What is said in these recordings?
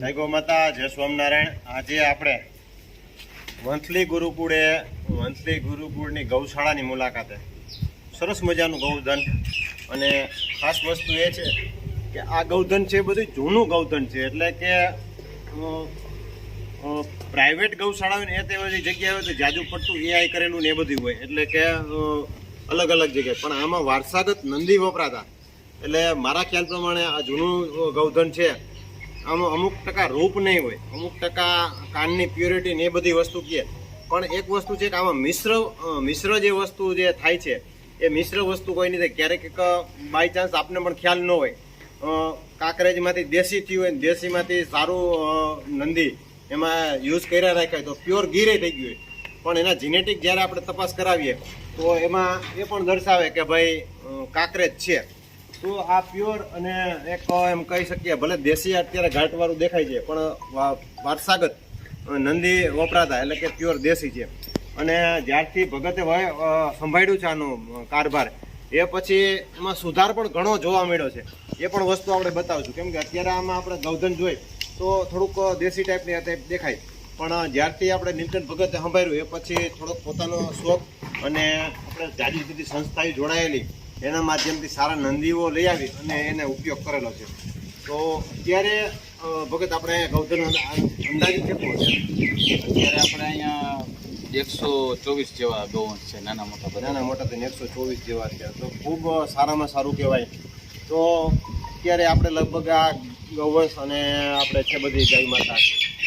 જય ગૌ માતા, જય સ્વામિનારાયણ। આજે આપણે વંથલી ગુરુકુળની ગૌશાળાની મુલાકાતે સરસ મજાનું ગૌધન અને ખાસ વસ્તુ એ છે કે આ ગૌધન છે બધું જૂનું ગૌધન છે, એટલે કે પ્રાઇવેટ ગૌશાળા હોય ને એ તેવી જગ્યાએ હોય તો જાજુ પડતું એઆઈ કરેલું ને એ બધું હોય, એટલે કે અલગ અલગ જગ્યાએ, પણ આમાં વારસાગત નંદી વપરાતા। એટલે મારા ખ્યાલ પ્રમાણે આ જૂનું ગૌધન છે, આમાં અમુક ટકા રૂપ નહીં હોય, અમુક ટકા કાનની પ્યોરિટી ને એ બધી વસ્તુ કહે, પણ એક વસ્તુ છે કે આમાં મિશ્ર જે વસ્તુ જે થાય છે એ મિશ્ર વસ્તુ કોઈ નહીં થાય। ક્યારેક બાય ચાન્સ આપને પણ ખ્યાલ ન હોય, કાંકરેજમાંથી દેશી થયું હોય ને દેશીમાંથી સારું નંદી એમાં યુઝ કર્યા રાખાય તો પ્યોર ગીરે થઈ ગયું હોય, પણ એના જીનેટિક જ્યારે આપણે તપાસ કરાવીએ તો એમાં એ પણ દર્શાવે કે ભાઈ કાંકરેજ છે। તો આ પ્યોર અને એક એમ કહી શકીએ, ભલે દેશી અત્યારે ઘાટવાળું દેખાય છે પણ વારસાગત નંદી વપરાતા, એટલે કે પ્યોર દેશી છે। અને જ્યારથી ભગતે સંભાળ્યું છે આનો કારભાર એ પછી એમાં સુધાર પણ ઘણો જોવા મળ્યો છે। એ પણ વસ્તુ આપણે બતાવશું, કેમ કે અત્યારે આમાં આપણે ગૌધન જોઈ તો થોડુંક દેશી ટાઈપની દેખાય, પણ જ્યારથી આપણે નીલકંઠ ભગતે સંભાળ્યું એ પછી થોડોક પોતાનો શોખ અને આપણે જાજી જુદી સંસ્થાઓ જોડાયેલી એના માધ્યમથી સારા નંદીઓ લઈ આવી અને એને ઉપયોગ કરેલો છે। તો અત્યારે ભગત આપણે ગૌધન અંદાજિત કેટલો છે? અત્યારે આપણે અહીંયા 124 જેવા ગૌવંશ છે, નાના મોટા થઈને 124 જેવા છે, તો ખૂબ સારામાં સારું કહેવાય। તો અત્યારે આપણે લગભગ આ ગૌવંશ અને આપણે છે બધી ગાય માતા,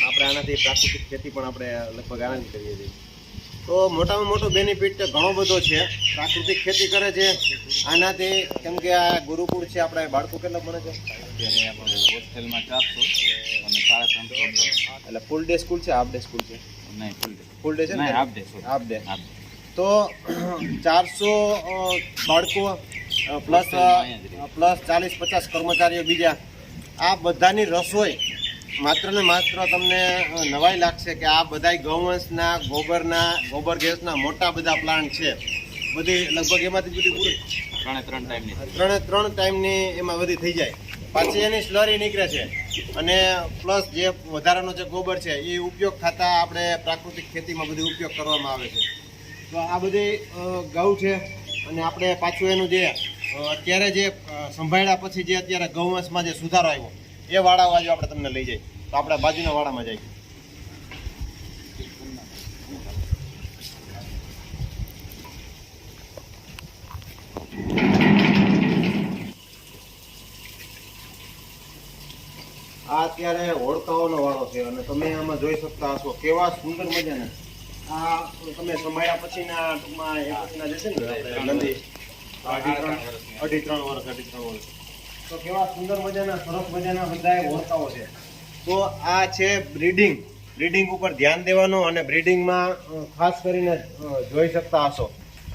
આપણે આનાથી પ્રાકૃતિક ખેતી પણ આપણે લગભગ આનાથી કરીએ છીએ। તો મોટામાં મોટો બેનિફિટ ઘણો બધો છે, પ્રાકૃતિક ખેતી કરે છે આનાથી, કેમ કે આ ગુરુકુળ છે, આપણે બાળકો કેટલા ભણે છે? અત્યારે આપણે હોસ્ટેલમાં 400 અને 350, એટલે ફૂલ ડે સ્કૂલ છે, હાફ ડે સ્કૂલ છે? નહીં, ફૂલ ડે છે ને? Half day. તો 400 બાળકો પ્લસ 40-50 કર્મચારીઓ બીજા, આ બધાની રસોઈ માત્ર ને માત્ર તમને નવાઈ લાગશે કે આ બધા ગૌવંશના ગોબર ગેસના મોટા બધા પ્લાન્ટ છે, બધી લગભગ એમાંથી બધી પૂરી ત્રણ ટાઈમની એમાં બધી થઈ જાય, પાછી એની સ્લરી નીકળે છે, અને પ્લસ જે વધારાનો જે ગોબર છે એ ઉપયોગ થતા આપણે પ્રાકૃતિક ખેતીમાં બધી ઉપયોગ કરવામાં આવે છે। તો આ બધી ગૌ છે, અને આપણે પાછું એનું જે અત્યારે જે સંભાળ્યા પછી જે અત્યારે ગૌવંશમાં જે સુધારો આવ્યો એ વાળા બાજુ આપણે તમને લઈ જઈએ, તો આપણે બાજુના વાડામાં જઈએ। આ અત્યારે હોડકાઓનો વાળો છે, અને તમે આમાં જોઈ શકતા હશો કેવા સુંદર મજાના આ તમે સંભાળ્યા પછીના ટૂંકમાં એ પછીના જે છે ને નંદી 2.5 વર્ષ, તો કેવા સુંદર મજાના સરસ મજાના બધા હોડકાઓ છે। તો આ છે બ્રીડિંગ ઉપર ધ્યાન દેવાનું, અને બ્રીડિંગમાં ખાસ કરીને જોઈ શકતા હશો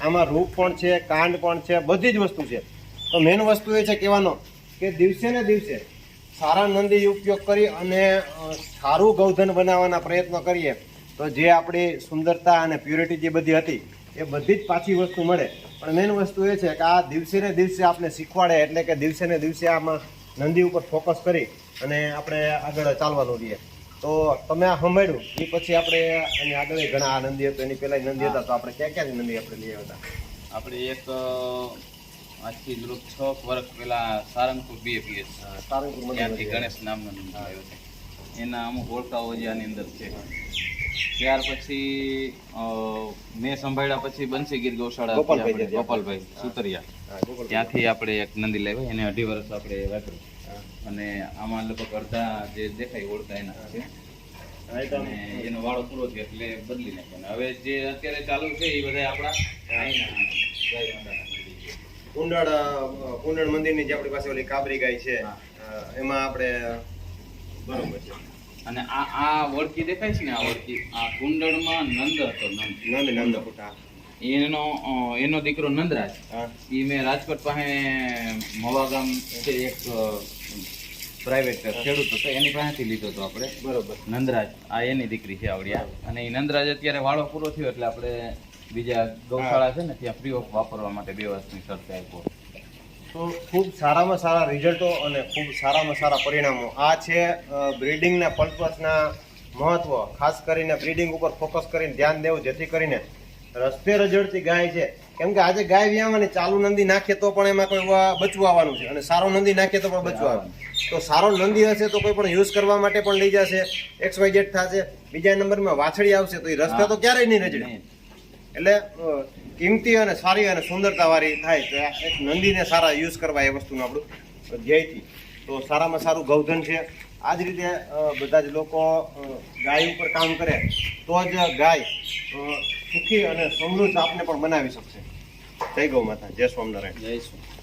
આમાં રૂપ પણ છે, કાંડ પણ છે, બધી જ વસ્તુ છે। તો મેઇન વસ્તુ એ છે કહેવાનો કે દિવસે ને દિવસે સારા નંદી ઉપયોગ કરી અને સારું ગૌધન બનાવવાના પ્રયત્નો કરીએ તો જે આપણી સુંદરતા અને પ્યોરિટી જે બધી હતી એ બધી જ પાછી વસ્તુ મળે। પણ મેઇન વસ્તુ એ છે કે આ દિવસે ને દિવસે આપણે શીખવાડે, એટલે કે દિવસે ને દિવસે આમાં નંદી ઉપર ફોકસ કરી અને આપણે આગળ ચાલવાનું રહીએ। તો તમે આ સંભાળ્યું એ પછી આપણે એની આગળ ઘણા આ નંદી હતો, એની પહેલાં નંદી હતા, તો આપણે ક્યાં નંદી આપણે લઈ આવ્યા હતા? આપણે એક આજથી 6 વર્ષ પહેલા સારંગપુર BAPS ત્યાંથી ગણેશ નામનો નંદી આવ્યો છે, એના અમુક ઓળખાઓ જે આની અંદર છે। ત્યાર પછી મેં સંભાળ્યા પછી બંસીગીર ગૌશાળા ગોપાલભાઈ સુતરિયા, ત્યાંથી આપણે એક નંદી લાવ્યા, એને 2.5 વર્ષ આપણે વાપર્યું, અને આમાં લગભગ અડધા જે દેખાય ઓળખા એના છે, અને એનો વાળો પૂરો થયો એટલે બદલી નાખ્યો। હવે જે અત્યારે ચાલુ છે એ બધા આપણા કુંડળ મંદિરની જે આપણી પાસે ઓલી કાબરી ગાય છે એમાં આપણે બરોબર છે। અને આ વળકી દેખાય છે ને, આ વળકી આ કુંડળમાં નંદ હતો, નંદ ફૂટા, એનો દીકરો નંદરાજ, એ મેં રાજકોટ પાસે મવા ગામ છે એક પ્રાઇવેટ ખેડૂત હતો એની પાસેથી લીધો હતો આપણે, બરોબર, નંદરાજ, આ એની દીકરી છે આવડિયા, અને એ નંદરાજ અત્યારે વાળો પૂરો થયો એટલે આપણે બીજા ગૌશાળા છે ને ત્યાં ફ્રી ઓફ વાપરવા માટે 2 વર્ષની શરત આપ્યો। તો ખૂબ સારામાં સારા રિઝલ્ટો અને ખૂબ સારામાં સારા પરિણામો આ છે બ્રીડિંગના પર્પસના મહત્વ. ખાસ કરીને બ્રીડિંગ ઉપર ફોકસ કરીને ધ્યાન દેવું, જેથી કરીને રસ્તે રજડતી ગાય છે. કેમ કે આજે ગાય વ્યાવાની ચાલુ નંદી નાખીએ તો પણ એમાં કોઈ બચવું આવવાનું છે, અને સારો નંદી નાખીએ તો પણ બચવું આવે. તો સારો નંદી હશે તો કોઈ પણ યુઝ કરવા માટે પણ લઈ જશે, XYZ થશે. બીજા નંબરમાં વાછડી આવશે તો એ રસ્તે તો ક્યારેય નહીં રજડે. એટલે કિંમતી અને સારી અને સુંદરતાવાળી થાય તો એક નંદીને સારા યુઝ કરવા એ વસ્તુનું આપણું ધ્યેયથી. તો સારામાં સારું ગૌધન છે. આ જ રીતે બધા જ લોકો ગાય ઉપર કામ કરે તો જ ગાય સુખી અને સમૃદ્ધ આપને પણ બનાવી શકશે. જય ગૌ માતા, જય સ્વામિનારાયણ. જય શ્રી